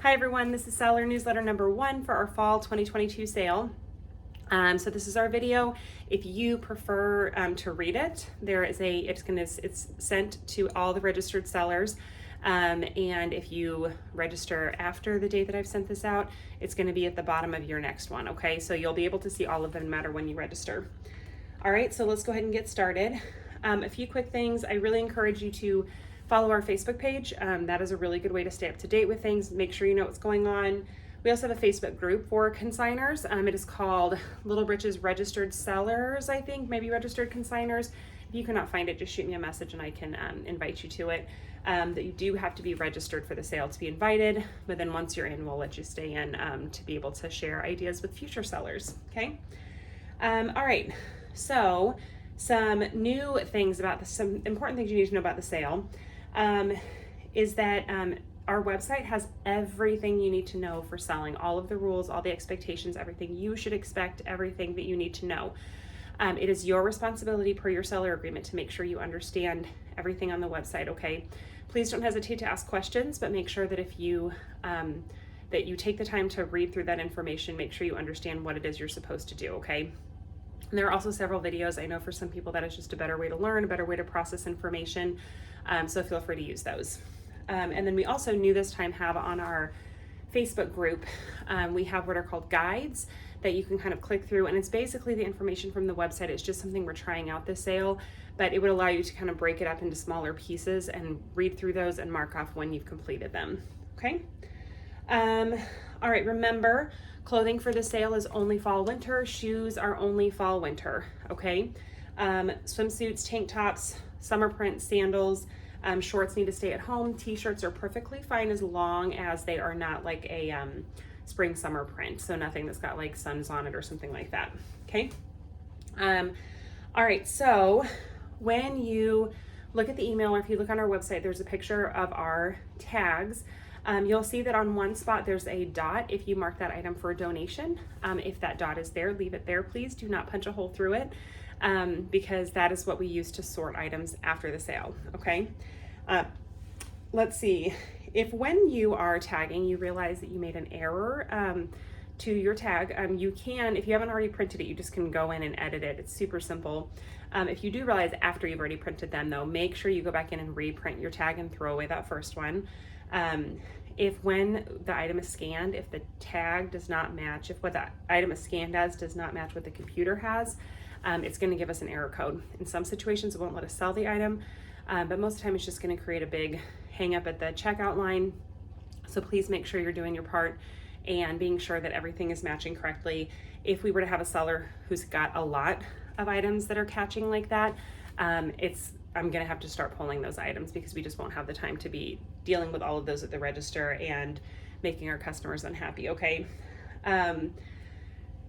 Hi everyone, this is seller newsletter number 1 for our fall 2022 sale. So this is our video. If you prefer to read it, it's sent to all the registered sellers. And if you register after the date that I've sent this out, it's going to be at the bottom of your next one. Okay, so you'll be able to see all of them no matter when you register. All right, so let's go ahead and get started. A few quick things. I really encourage you to follow our Facebook page. That is a really good way to stay up to date with things. Make sure you know what's going on. We also have a Facebook group for consigners. It is called Little Britches Registered Sellers, I think, maybe Registered Consigners. If you cannot find it, just shoot me a message and I can invite you to it. That you do have to be registered for the sale to be invited, but then once you're in, we'll let you stay in to be able to share ideas with future sellers, okay? All right, so some new things about some important things you need to know about the sale. Is that our website has everything you need to know for selling, all of the rules, all the expectations, everything you should expect, everything that you need to know. It is your responsibility per your seller agreement to make sure you understand everything on the website, okay? Please don't hesitate to ask questions, but make sure that if you that you take the time to read through that information, make sure you understand what it is you're supposed to do, okay? And there are also several videos. I know for some people that is just a better way to learn, a better way to process information. So feel free to use those. And then we also new this time have on our Facebook group, we have what are called guides that you can kind of click through, and it's basically the information from the website. It's just something we're trying out this sale, but it would allow you to kind of break it up into smaller pieces and read through those and mark off when you've completed them, okay? All right, remember, clothing for the sale is only fall winter. Shoes are only fall winter, okay? Swimsuits, tank tops, summer print, sandals, shorts need to stay at home. T-shirts are perfectly fine as long as they are not like a spring summer print, so nothing that's got like suns on it or something like that, okay? All right, so when you look at the email or if you look on our website, there's a picture of our tags. You'll see that on one spot there's a dot if you mark that item for a donation. If that dot is there, leave it there, please. Do not punch a hole through it because that is what we use to sort items after the sale, okay? Let's see. If when you are tagging, you realize that you made an error to your tag, you can, if you haven't already printed it, you just can go in and edit it. It's super simple. If you do realize after you've already printed them though, make sure you go back in and reprint your tag and throw away that first one. If when the item is scanned, if the tag does not match, if what the item is scanned as does not match what the computer has, it's going to give us an error code. In some situations, it won't let us sell the item, but most of the time it's just going to create a big hang up at the checkout line. So please make sure you're doing your part and being sure that everything is matching correctly. If we were to have a seller who's got a lot of items that are catching like that, I'm gonna have to start pulling those items because we just won't have the time to be dealing with all of those at the register and making our customers unhappy, okay?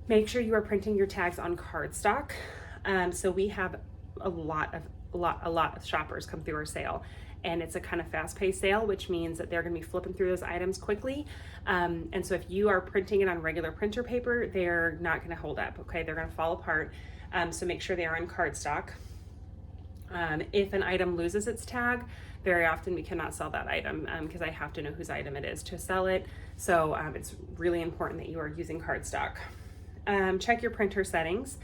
Make sure you are printing your tags on cardstock. So we have a lot of shoppers come through our sale, and it's a kind of fast-paced sale, which means that they're gonna be flipping through those items quickly. And so if you are printing it on regular printer paper, they're not gonna hold up, okay? They're gonna fall apart. So make sure they are on cardstock. If an item loses its tag, very often we cannot sell that item because I have to know whose item it is to sell it. So it's really important that you are using cardstock. Check your printer settings.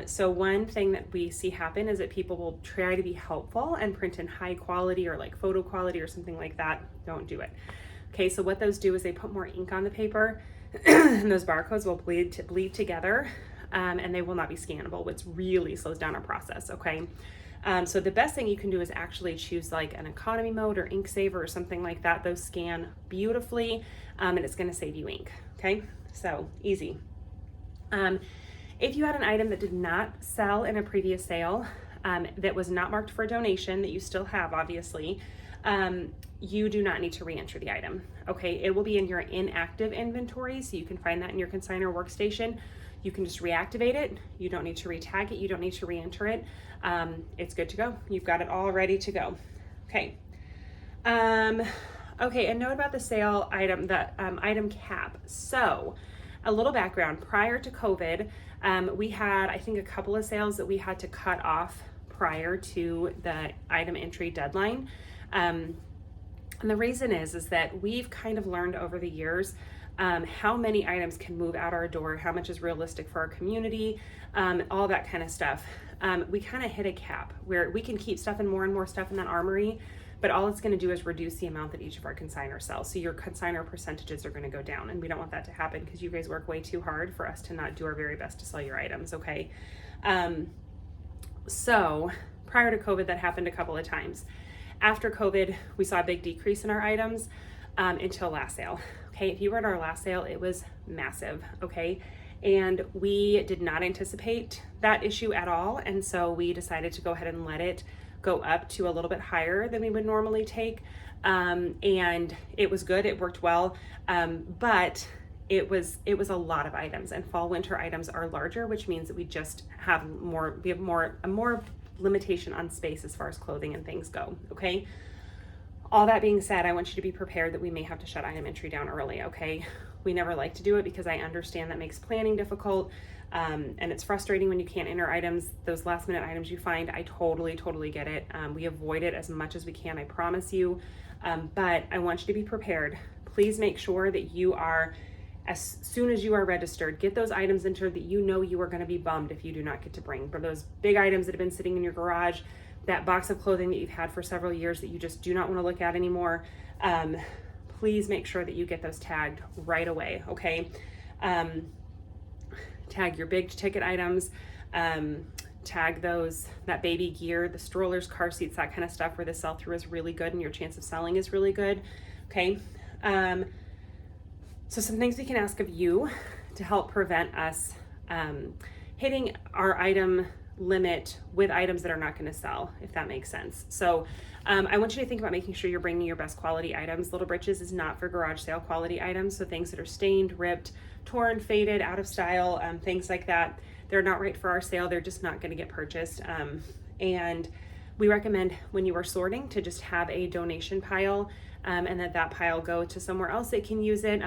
So one thing that we see happen is that people will try to be helpful and print in high quality or like photo quality or something like that. Don't do it. Okay, so what those do is they put more ink on the paper and those barcodes will bleed together and they will not be scannable, which really slows down our process, okay? So the best thing you can do is actually choose like an economy mode or ink saver or something like that. Those scan beautifully and it's gonna save you ink, okay? So easy. If you had an item that did not sell in a previous sale, that was not marked for a donation, that you still have obviously, you do not need to re-enter the item, okay? It will be in your inactive inventory, so you can find that in your consignor workstation. You can just reactivate it. You don't need to re-tag it. You don't need to re-enter it. It's good to go. You've got it all ready to go. Okay. Okay, a note about the sale item, the item cap. So a little background, prior to COVID, we had, I think, a couple of sales that we had to cut off prior to the item entry deadline. And the reason is that we've kind of learned over the years how many items can move out our door, how much is realistic for our community, all that kind of stuff. We kind of hit a cap where we can keep stuff and more stuff in that armory, but all it's going to do is reduce the amount that each of our consignors sell. So your consignor percentages are going to go down, and we don't want that to happen because you guys work way too hard for us to not do our very best to sell your items, okay? So prior to COVID, that happened a couple of times. After COVID, we saw a big decrease in our items until last sale. Okay, if you were at our last sale, it was massive, okay? And we did not anticipate that issue at all. And so we decided to go ahead and let it go up to a little bit higher than we would normally take. And it was good, it worked well. But it was a lot of items, and fall winter items are larger, which means that we just have more limitation on space as far as clothing and things go, okay? All that being said, I want you to be prepared that we may have to shut item entry down early, okay? We never like to do it because I understand that makes planning difficult, and it's frustrating when you can't enter items, those last minute items you find. I totally get it. We avoid it as much as we can, I promise you, but I want you to be prepared. Please make sure that you are, as soon as you are registered, get those items entered that you know you are going to be bummed if you do not get to bring. For those big items that have been sitting in your garage, that box of clothing that you've had for several years that you just do not want to look at anymore, please make sure that you get those tagged right away, okay? Tag your big ticket items, tag that baby gear, the strollers, car seats, that kind of stuff where the sell-through is really good and your chance of selling is really good, okay? So some things we can ask of you to help prevent us hitting our item limit with items that are not going to sell, if that makes sense. So I want you to think about making sure you're bringing your best quality items. Little Britches is not for garage sale quality items, so things that are stained, ripped, torn, faded, out of style, things like that, they're not right for our sale. They're just not going to get purchased. And we recommend when you are sorting to just have a donation pile, and that pile go to somewhere else that can use it.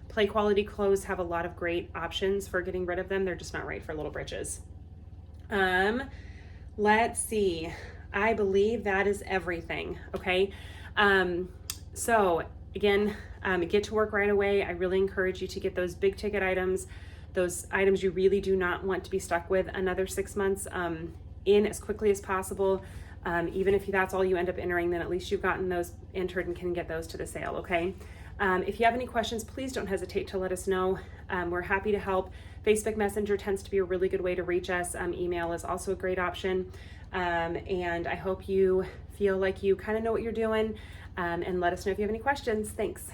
Play quality clothes have a lot of great options for getting rid of them. They're just not right for Little Britches. Let's see. I believe that is everything. Okay. So again, get to work right away. I really encourage you to get those big ticket items, those items you really do not want to be stuck with another 6 months, in as quickly as possible. Even if that's all you end up entering, then at least you've gotten those entered and can get those to the sale, okay? If you have any questions, please don't hesitate to let us know. We're happy to help. Facebook Messenger tends to be a really good way to reach us. Email is also a great option. And I hope you feel like you kind of know what you're doing, and let us know if you have any questions. Thanks.